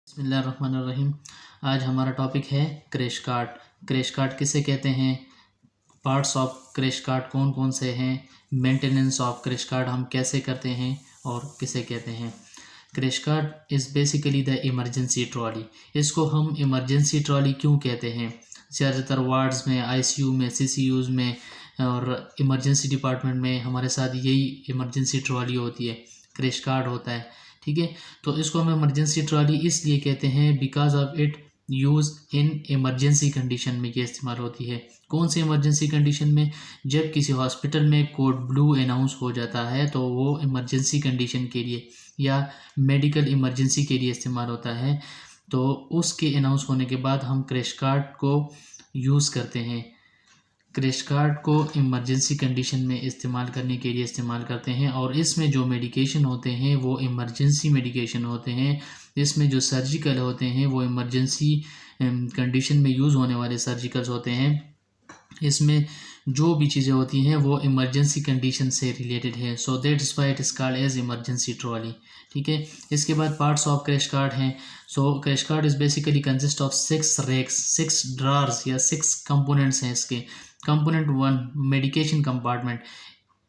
बिस्मिल्लाहिर्रहमानिर्रहीम। आज हमारा टॉपिक है क्रैश कार्ड। क्रैश कार्ड किसे कहते हैं, पार्ट्स ऑफ क्रैश कार्ड कौन कौन से हैं, मेंटेनेंस ऑफ क्रैश कार्ड हम कैसे करते हैं और किसे कहते हैं। Crash card is basically the emergency trolley. इसको हम इमरजेंसी ट्रॉली क्यों कहते हैं, ज़्यादातर वार्ड्स में, आईसीयू में, सीसीयूज़ में और इमरजेंसी डिपार्टमेंट में हमारे साथ यही इमरजेंसी ट्रॉली होती है, क्रैश कार्ड होता है। ठीक है, तो इसको हम इमरजेंसी ट्रॉली इसलिए कहते हैं because of it use in emergency condition में ये इस्तेमाल होती है। कौन सी इमरजेंसी कंडीशन में, जब किसी हॉस्पिटल में कोड ब्लू अनाउंस हो जाता है तो वो इमरजेंसी कंडीशन के लिए या मेडिकल इमरजेंसी के लिए इस्तेमाल होता है। तो उसके अनाउंस होने के बाद हम क्रैश कार्ड को यूज़ करते हैं। क्रैश कार्ड को इमरजेंसी कंडीशन में इस्तेमाल करने के लिए इस्तेमाल करते हैं और इसमें जो मेडिकेशन होते हैं वो इमरजेंसी मेडिकेशन होते हैं। इसमें जो सर्जिकल होते हैं वो इमरजेंसी कंडीशन में यूज़ होने वाले सर्जिकल्स होते हैं। इसमें जो भी चीज़ें होती हैं वो इमरजेंसी कंडीशन से रिलेटेड है, so that's why it is called as emergency trolley. ठीक है, इसके बाद पार्ट्स ऑफ क्रैश कार्ड हैं। So crash card is basically consist of 6 racks, 6 drawers या 6 कंपोनेंट्स हैं इसके। कंपोनेंट 1 मेडिकेशन कंपार्टमेंट,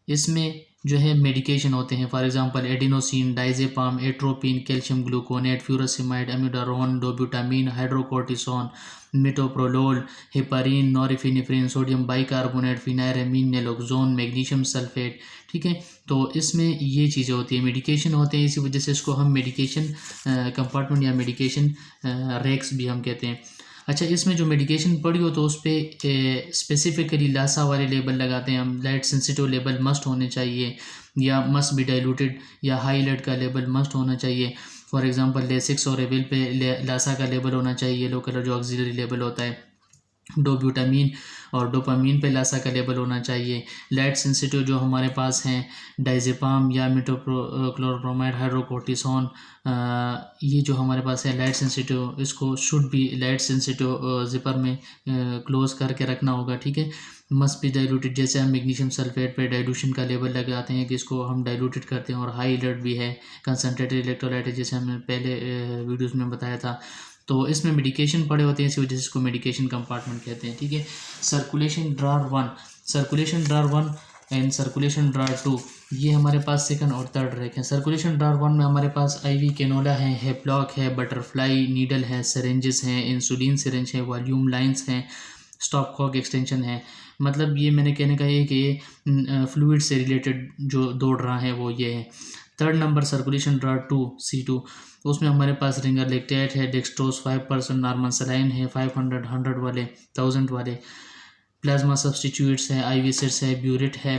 इसमें जो है मेडिकेशन होते हैं, for example adenosine, diazepam, atropine, calcium gluconate, furosemide, amiodarone, dobutamine, hydrocortisone, metoprolol, heparin, norepinephrine, sodium bicarbonate, pheniramine, naloxone, magnesium sulphate. ठीक है, तो इसमें ये चीज़ें होती हैं, मेडिकेशन होते हैं, इसी वजह से इसको हम मेडिकेशन कंपार्टमेंट या मेडिकेशन रैक्स भी हम कहते हैं। अच्छा, इसमें जो मेडिकेशन पड़ी हो तो उस पर स्पेसिफिकली लासा वाले लेबल लगाते हैं हम। लाइट सेंसिटिव लेबल मस्ट होने चाहिए या मस्ट बी डाइल्यूटेड या हाईलाइट का लेबल मस्ट होना चाहिए। फॉर एग्जांपल लेसिक्स और एविल पे लासा का लेबल होना चाहिए, येलो कलर जो ऑक्सिलरी लेबल होता है। डोब्यूटामीन और डोपामीन पे लासा का लेबल होना चाहिए। लाइट सेंसिटिव जो हमारे पास हैं, डाइजेपाम या मिटोक्लोरोब्रोमाइड, हाइड्रोकोर्टिसोन, ये जो हमारे पास है लाइट सेंसिटिव, इसको शुड भी लाइट सेंसिटिव जिपर में क्लोज करके रखना होगा। ठीक है, मस्ट बी डाइल्यूटेड, जैसे हम मैग्नीशियम सल्फेट पे डाइल्यूशन का लेबल लगाते हैं कि इसको हम डाइल्यूटेड करते हैं। और हाई अलर्ट भी है, कंसनट्रेटेड इलेक्ट्रोलाइट है, जैसे हमने पहले वीडियोज़ में बताया था। तो इसमें मेडिकेशन पड़े होते हैं, इसी वजह से इसको मेडिकेशन कंपार्टमेंट कहते हैं। ठीक है, सर्कुलेशन ड्रार 1, सर्कुलेशन ड्रार 1 एंड सर्कुलेशन ड्रार 2, ये हमारे पास सेकंड और थर्ड रैक है। सर्कुलेशन ड्रार 1 में हमारे पास आईवी कैनोला है, हेप्लॉक है, बटरफ्लाई नीडल है, सिरेंजेस हैं, इंसुलिन सिरेंज है, वॉल्यूम लाइंस हैं, स्टॉप कॉक एक्सटेंशन है। मतलब ये मैंने कहने का है कि ये फ्लूइड से रिलेटेड जो 2 ड्रा हैं वो ये है। Third number circulation draw 2 C2, उसमें हमारे पास रिंगर लेक्टेट है, डेक्सट्रोज 5%, नॉर्मल सलाइन है, 500, 100 वाले, 1000 वाले, प्लाज्मा सब्सटीट्यूट्स है, आईवी सिट्स है, ब्यूरेट है।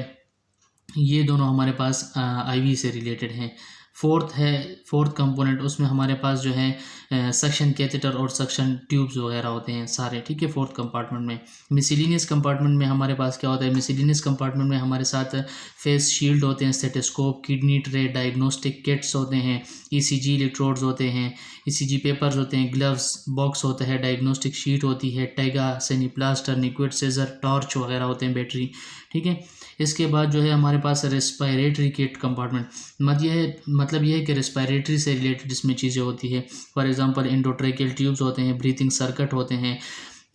ये दोनों हमारे पास आईवी से रिलेटेड हैं। फोर्थ कंपोनेंट, उसमें हमारे पास जो है सक्शन कैथेटर और सक्शन ट्यूब्स वगैरह होते हैं सारे। ठीक है, फोर्थ कंपार्टमेंट में। मिसलिनियस कंपार्टमेंट में हमारे पास क्या होता है, मिसलिनियस कंपार्टमेंट में हमारे साथ फेस शील्ड होते हैं, stethoscope, kidney tray, diagnostic kits होते हैं, ईसीजी इलेक्ट्रोड्स होते हैं, ईसीजी पेपर्स होते हैं, ग्लव्स, बॉक्स होता है, डायग्नोस्टिक शीट होती है, टैगा, सेनीप्लास्टर, लिक्विड सीजर, टॉर्च वगैरह होते हैं, बैटरी। ठीक है, इसके बाद जो है हमारे पास रेस्पिरेटरी किट कंपार्टमेंट, मतलब ये है कि रेस्पिरेटरी से रिलेटेड इसमें चीज़ें होती है। फॉर एग्जांपल एंडोट्रेकियल ट्यूब्स होते हैं, ब्रीथिंग सर्किट होते हैं,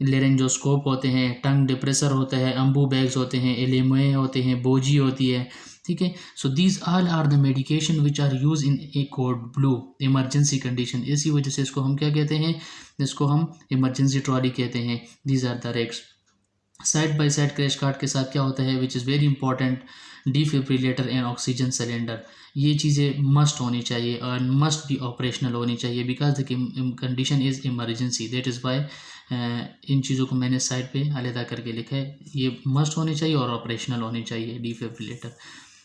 लेरेंजोस्कोप होते हैं, टंग डिप्रेसर होता है, अम्बू बैग्स होते हैं, एलेमोए होते हैं, बोजी होती है। ठीक है, so these all are the medication which are use in a code blue emergency condition. इसी वजह से इसको हम क्या कहते हैं, इसको हम इमरजेंसी ट्रॉली कहते हैं। These are the racks. Side by side crash cart के साथ क्या होता है, which is very important, defibrillator and oxygen cylinder. ये चीज़ें मस्ट होनी चाहिए और मस्ट भी ऑपरेशनल होनी चाहिए because the condition is emergency, that is why इन चीज़ों को मैंने साइड पे अलहदा करके लिखा है। ये मस्ट होनी चाहिए और ऑपरेशनल होनी चाहिए डिफिब्रिलेटर।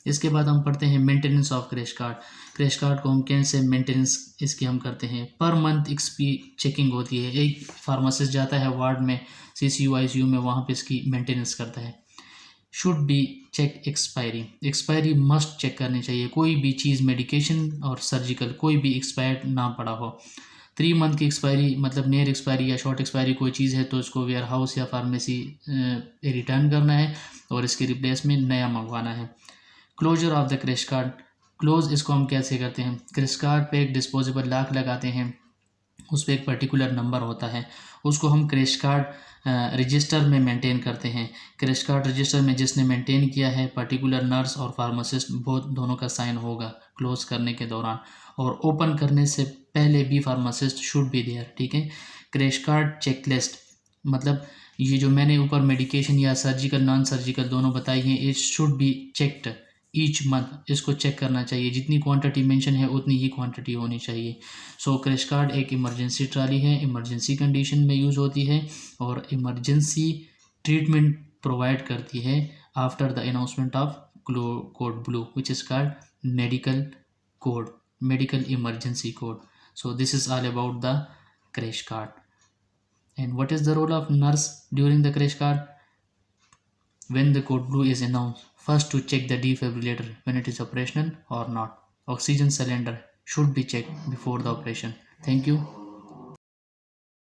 इसके बाद हम पढ़ते हैं maintenance of crash card. Crash card को हम कैसे मेंटेनेंस इसकी हम करते हैं, पर मंथ इसकी चेकिंग होती है। एक फार्मासिस्ट जाता है वार्ड में, सीसीयू आईसीयू में, वहाँ पे इसकी मेंटेनेंस करता है। Should be check expiry must check करनी चाहिए। कोई भी चीज़, मेडिकेशन और सर्जिकल, कोई भी एक्सपायर्ड ना पड़ा हो। 3 मंथ की एक्सपायरी, मतलब नियर एक्सपायरी या शॉर्ट एक्सपायरी कोई चीज़ है तो इसको वेयर हाउस या फार्मेसी रिटर्न करना है और इसके रिप्लेस में नया मंगवाना है। Closure of the crash cart, close इसको हम कैसे करते हैं, क्रैश कार्ड पे एक डिस्पोजेबल लॉक लगाते हैं उस पर एक पर्टिकुलर नंबर होता है, उसको हम क्रैश कार्ड रजिस्टर में मेंटेन करते हैं। क्रैश कार्ड रजिस्टर में जिसने मेंटेन किया है, पर्टिकुलर नर्स और फार्मासिस्ट बहुत दोनों का साइन होगा क्लोज करने के दौरान, और ओपन करने से पहले भी फार्मासिस्ट शुड बी देयर, ठीक है। क्रैश कार्ड चेकलिस्ट मतलब ये जो मैंने ऊपर मेडिकेशन या सर्जिकल नॉन सर्जिकल दोनों बताई हैं, it should be checked each month, इसको चेक करना चाहिए, जितनी क्वांटिटी मेंशन है उतनी ही क्वांटिटी होनी चाहिए। सो क्रैश कार्ड एक इमरजेंसी ट्रॉली है, इमरजेंसी कंडीशन में यूज़ होती है और इमरजेंसी ट्रीटमेंट प्रोवाइड करती है after the announcement of code blue which is called medical code, medical emergency code. So this is all about the crash card. And what is the role of nurse during the crash card? When the code blue is announced, first to check the defibrillator when it is operational or not. Oxygen cylinder should be checked before the operation. Thank you.